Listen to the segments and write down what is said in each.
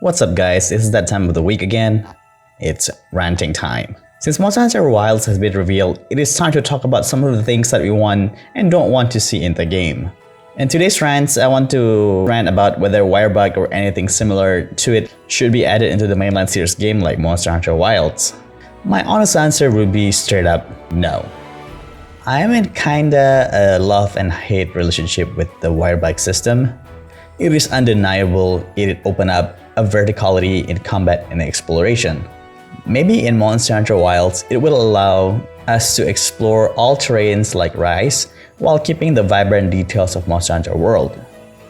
What's up guys, it's that time of the week again. It's ranting time. Since Monster Hunter Wilds has been revealed, it is time to talk about some of the things that we want and don't want to see in the game. In today's rants, I want to rant about whether Wirebug or anything similar to it should be added into the mainline series game like Monster Hunter Wilds. My honest answer would be straight up no. I am in kinda a love and hate relationship with the Wirebug system. It is undeniable it opened up a verticality in combat and exploration. Maybe in Monster Hunter Wilds, it will allow us to explore all terrains like Rise while keeping the vibrant details of Monster Hunter World.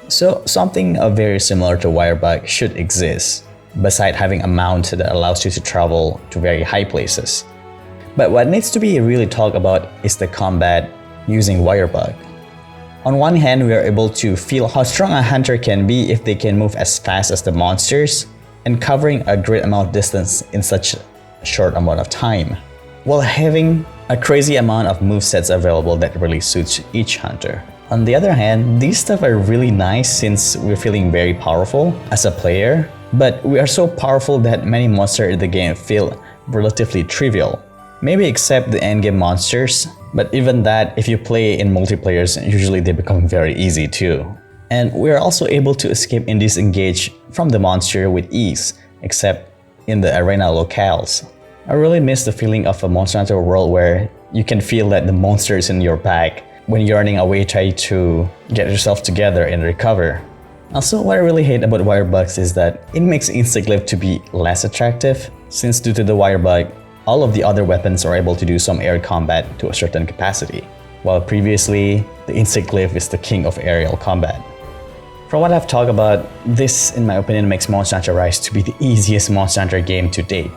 So something very similar to Wirebug should exist, besides having a mount that allows you to travel to very high places. But what needs to be really talked about is the combat using Wirebug. On one hand, we are able to feel how strong a hunter can be if they can move as fast as the monsters and covering a great amount of distance in such a short amount of time, while having a crazy amount of movesets available that really suits each hunter. On the other hand, these stuff are really nice since we're feeling very powerful as a player, but we are so powerful that many monsters in the game feel relatively trivial. Maybe except the endgame monsters, but even that, if you play in multiplayers, usually they become very easy too. And we are also able to escape and disengage from the monster with ease, except in the arena locales. I really miss the feeling of a Monster Hunter world where you can feel that the monster is in your back when you're running away trying to get yourself together and recover. Also, what I really hate about Wirebugs is that it makes Instaglyph to be less attractive, since due to the Wirebug, all of the other weapons are able to do some air combat to a certain capacity, while previously, the Instaglyph is the king of aerial combat. From what I've talked about, this in my opinion makes Monster Hunter Rise to be the easiest Monster Hunter game to date.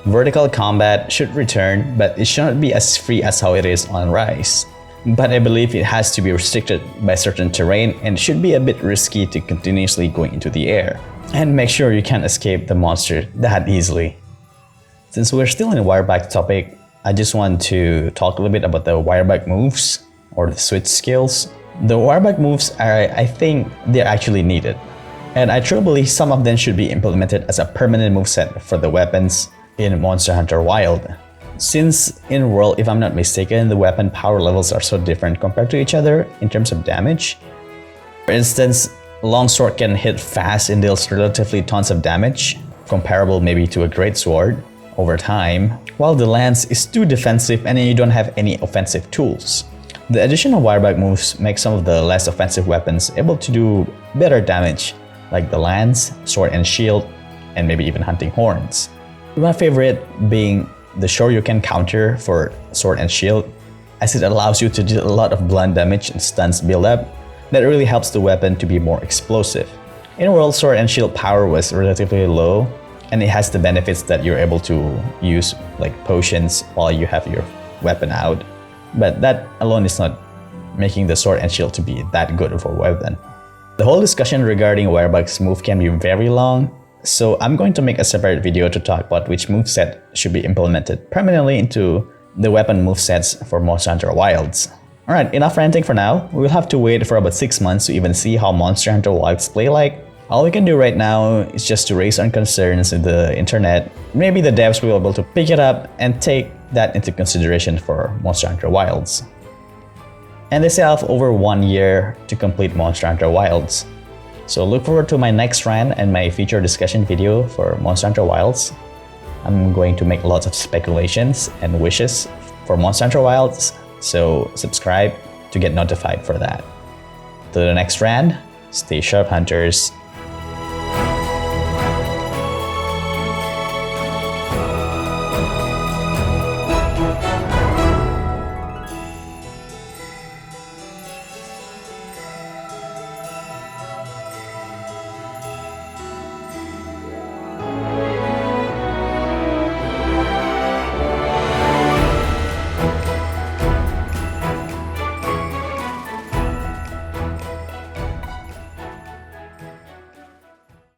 Vertical combat should return, but it shouldn't be as free as how it is on Rise. But I believe it has to be restricted by certain terrain and should be a bit risky to continuously going into the air. And make sure you can't escape the monster that easily. Since we're still in the Wirebug topic, I just want to talk a little bit about the Wirebug moves or the switch skills. The Wirebug moves I think they're actually needed. And I truly believe some of them should be implemented as a permanent moveset for the weapons in Monster Hunter Wild. Since in World, if I'm not mistaken, the weapon power levels are so different compared to each other in terms of damage. For instance, Longsword can hit fast and deals relatively tons of damage, comparable maybe to a Greatsword over time, while the lance is too defensive and you don't have any offensive tools. The addition of Wirebug moves makes some of the less offensive weapons able to do better damage, like the lance, sword and shield, and maybe even hunting horns. My favorite being the Shoryuken counter for sword and shield, as it allows you to do a lot of blunt damage and stuns build up that really helps the weapon to be more explosive. In World, sword and shield power was relatively low, and it has the benefits that you're able to use like potions while you have your weapon out. But that alone is not making the sword and shield to be that good of a weapon. The whole discussion regarding Wirebug's move can be very long, so I'm going to make a separate video to talk about which moveset should be implemented permanently into the weapon movesets for Monster Hunter Wilds. Alright, enough ranting for now. We'll have to wait for about 6 months to even see how Monster Hunter Wilds play like. All we can do right now is just to raise our concerns in the internet. Maybe the devs will be able to pick it up and take that into consideration for Monster Hunter Wilds. And they still have over 1 year to complete Monster Hunter Wilds. So look forward to my next rant and my future discussion video for Monster Hunter Wilds. I'm going to make lots of speculations and wishes for Monster Hunter Wilds, so subscribe to get notified for that. To the next rant, stay sharp hunters.